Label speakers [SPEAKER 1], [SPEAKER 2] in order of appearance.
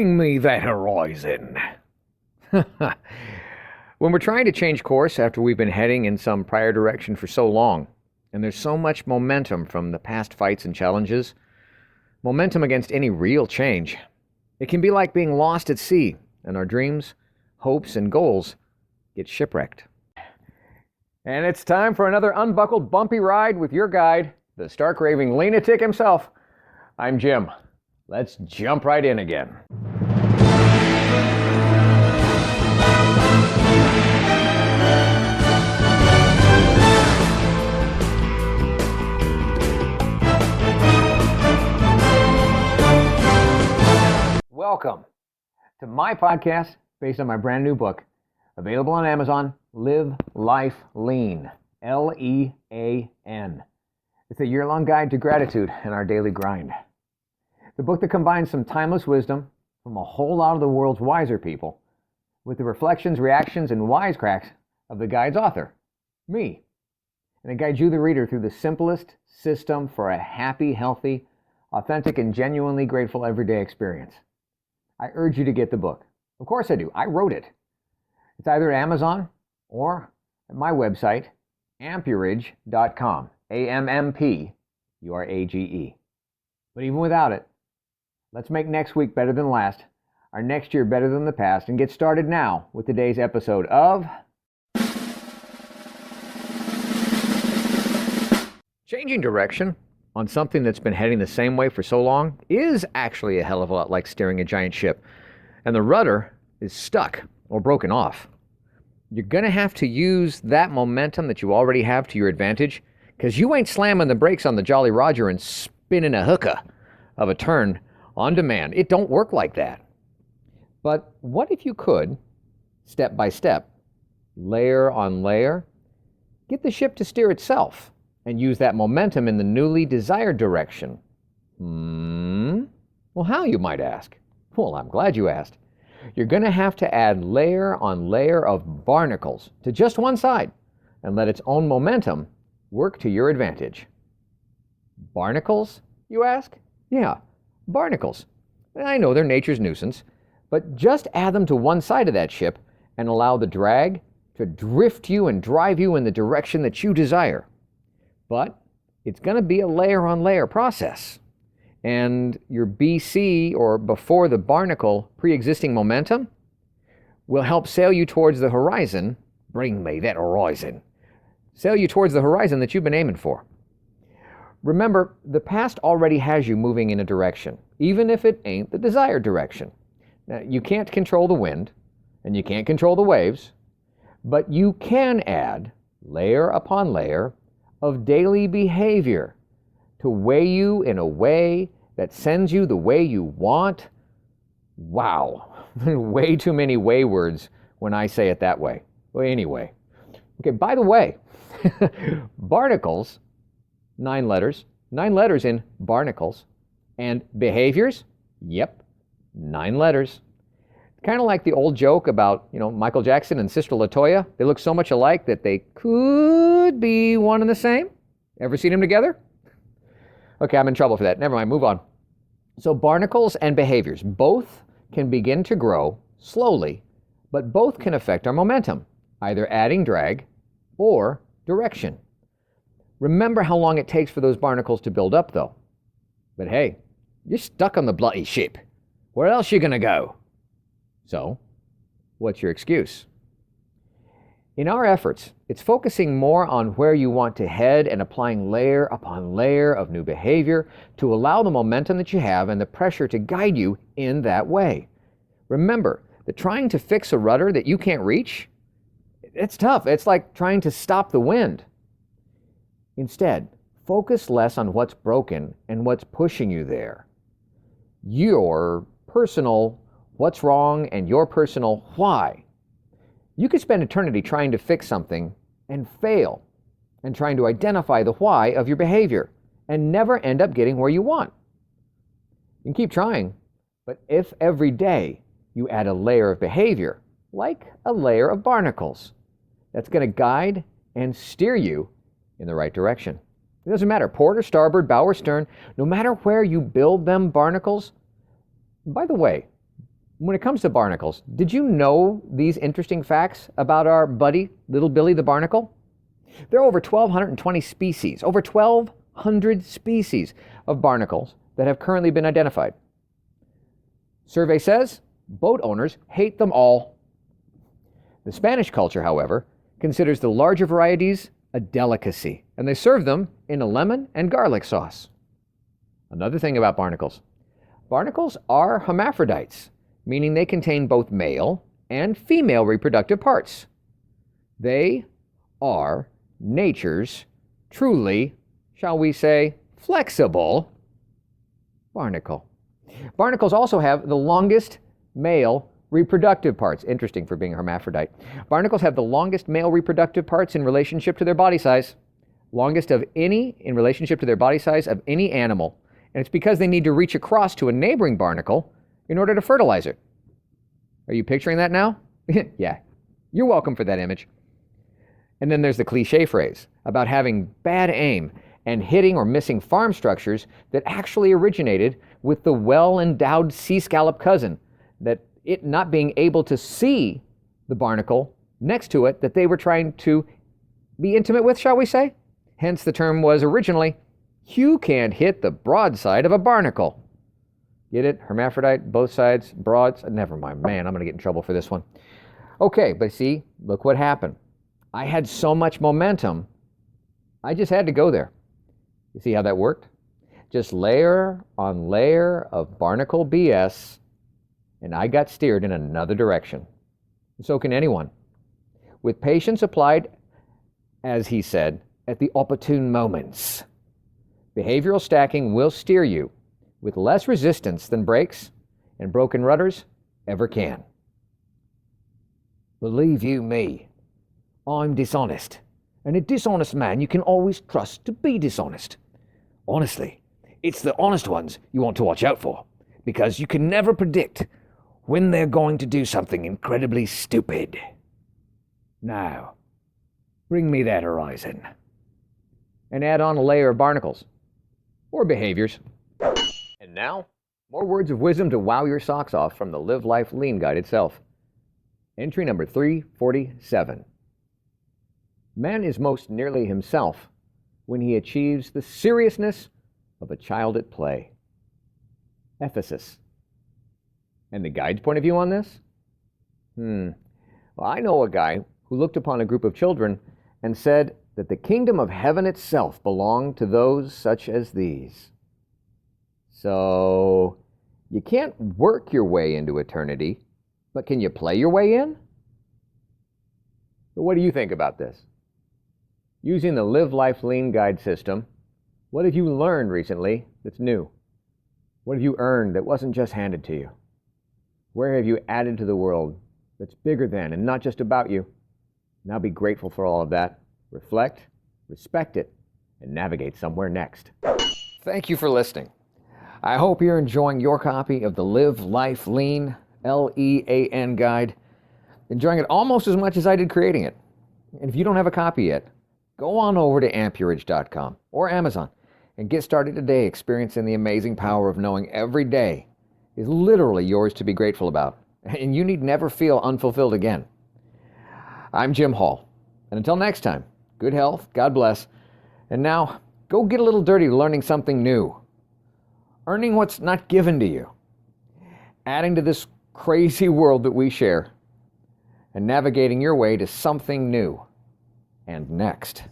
[SPEAKER 1] Bring me that horizon. When we're trying to change course after we've been heading in some prior direction for so long, and there's so much momentum from the past fights and challenges, momentum against any real change, it can be like being lost at sea, and our dreams, hopes, and goals get shipwrecked. And it's time for another unbuckled, bumpy ride with your guide, the stark-raving LEAN-atic himself. I'm Jim. Let's jump right in again. Welcome to my podcast based on my brand new book, available on Amazon, Live Life Lean, L-E-A-N. It's a year-long guide to gratitude and our daily grind. The book that combines some timeless wisdom from a whole lot of the world's wiser people with the reflections, reactions, and wisecracks of the guide's author, me. And it guides you, the reader, through the simplest system for a happy, healthy, authentic, and genuinely grateful everyday experience. I urge you to get the book. Of course I do. I wrote it. It's either at Amazon or at my website, ampurage.com. A-M-M-P-U-R-A-G-E. But even without it, let's make next week better than last, our next year better than the past, and get started now with today's episode of Changing Direction on something that's been heading the same way for so long is actually a hell of a lot like steering a giant ship, and the rudder is stuck or broken off. You're going to have to use that momentum that you already have to your advantage, because you ain't slamming the brakes on the Jolly Roger and spinning a hookah of a turn on demand. It don't work like that. But what if you could, step by step, layer on layer, get the ship to steer itself and use that momentum in the newly desired direction? Well, how, you might ask? Well, I'm glad you asked. You're going to have to add layer on layer of barnacles to just one side and let its own momentum work to your advantage. Barnacles, you ask? Yeah, barnacles. I know they're nature's nuisance, but just add them to one side of that ship and allow the drag to drift you and drive you in the direction that you desire. But it's going to be a layer on layer process. And your BC, or before the barnacle, pre-existing momentum will help sail you towards the horizon. Bring me that horizon. Sail you towards the horizon that you've been aiming for. Remember, the past already has you moving in a direction, even if it ain't the desired direction. Now, you can't control the wind, and you can't control the waves, but you can add layer upon layer of daily behavior to weigh you in a way that sends you the way you want. Wow, way too many way words when I say it that way. Well, anyway. Okay, by the way, barnacles, 9 letters in barnacles, and behaviors, yep, 9 letters. Kind of like the old joke about, Michael Jackson and Sister LaToya. They look so much alike that they could be one and the same. Ever seen them together? Okay, I'm in trouble for that. Never mind, move on. So barnacles and behaviors, both can begin to grow slowly, but both can affect our momentum, either adding drag or direction. Remember how long it takes for those barnacles to build up, though. But hey, you're stuck on the bloody ship. Where else you gonna go? So, what's your excuse? In our efforts, it's focusing more on where you want to head and applying layer upon layer of new behavior to allow the momentum that you have and the pressure to guide you in that way. Remember that trying to fix a rudder that you can't reach, it's tough. It's like trying to stop the wind. Instead, focus less on what's broken and what's pushing you there. Your personal what's wrong and your personal why. You could spend eternity trying to fix something and fail, and trying to identify the why of your behavior and never end up getting where you want. You can keep trying, but if every day you add a layer of behavior, like a layer of barnacles, that's going to guide and steer you in the right direction. It doesn't matter, port or starboard, bow or stern, no matter where you build them barnacles. By the way, When it comes to barnacles, did you know these interesting facts about our buddy, little Billy the Barnacle? There are over 1,220 species, over 1,200 species of barnacles that have currently been identified. Survey says boat owners hate them all. The Spanish culture, however, considers the larger varieties a delicacy, and they serve them in a lemon and garlic sauce. Another thing about barnacles. Barnacles are hermaphrodites, meaning they contain both male and female reproductive parts. They are nature's truly, shall we say, flexible barnacle. Barnacles also have the longest male reproductive parts. Interesting for being a hermaphrodite. Barnacles have the longest male reproductive parts in relationship to their body size. Longest of any in relationship to their body size of any animal. And it's because they need to reach across to a neighboring barnacle in order to fertilize it. Are you picturing that now? Yeah. You're welcome for that image. And then there's the cliche phrase about having bad aim and hitting or missing farm structures that actually originated with the well-endowed sea scallop cousin, that it not being able to see the barnacle next to it that they were trying to be intimate with, shall we say? Hence the term was originally, you can't hit the broadside of a barnacle. Get it? Hermaphrodite, both sides, broads. Never mind. Man, I'm going to get in trouble for this one. Okay, but see, look what happened. I had so much momentum, I just had to go there. You see how that worked? Just layer on layer of barnacle BS, and I got steered in another direction. So can anyone. With patience applied, as he said, at the opportune moments. Behavioral stacking will steer you with less resistance than brakes and broken rudders ever can. Believe you me, I'm dishonest. And a dishonest man you can always trust to be dishonest. Honestly, it's the honest ones you want to watch out for, because you can never predict when they're going to do something incredibly stupid. Now, bring me that horizon. And add on a layer of barnacles. Or behaviors. And now, more words of wisdom to wow your socks off from the Live Life Lean Guide itself. Entry number 347. Man is most nearly himself when he achieves the seriousness of a child at play. Ephesus. And the guide's point of view on this? Well, I know a guy who looked upon a group of children and said that the kingdom of heaven itself belonged to those such as these. So, you can't work your way into eternity, but can you play your way in? But what do you think about this? Using the Live Life Lean Guide system, what have you learned recently that's new? What have you earned that wasn't just handed to you? Where have you added to the world that's bigger than and not just about you? Now be grateful for all of that. Reflect, respect it, and navigate somewhere next. Thank you for listening. I hope you're enjoying your copy of the Live Life Lean, L-E-A-N guide. Enjoying it almost as much as I did creating it. And if you don't have a copy yet, go on over to amperage.com or Amazon and get started today experiencing the amazing power of knowing every day is literally yours to be grateful about. And you need never feel unfulfilled again. I'm Jim Hall. And until next time, good health, God bless. And now, go get a little dirty learning something new. Earning what's not given to you. Adding to this crazy world that we share. And navigating your way to something new and next.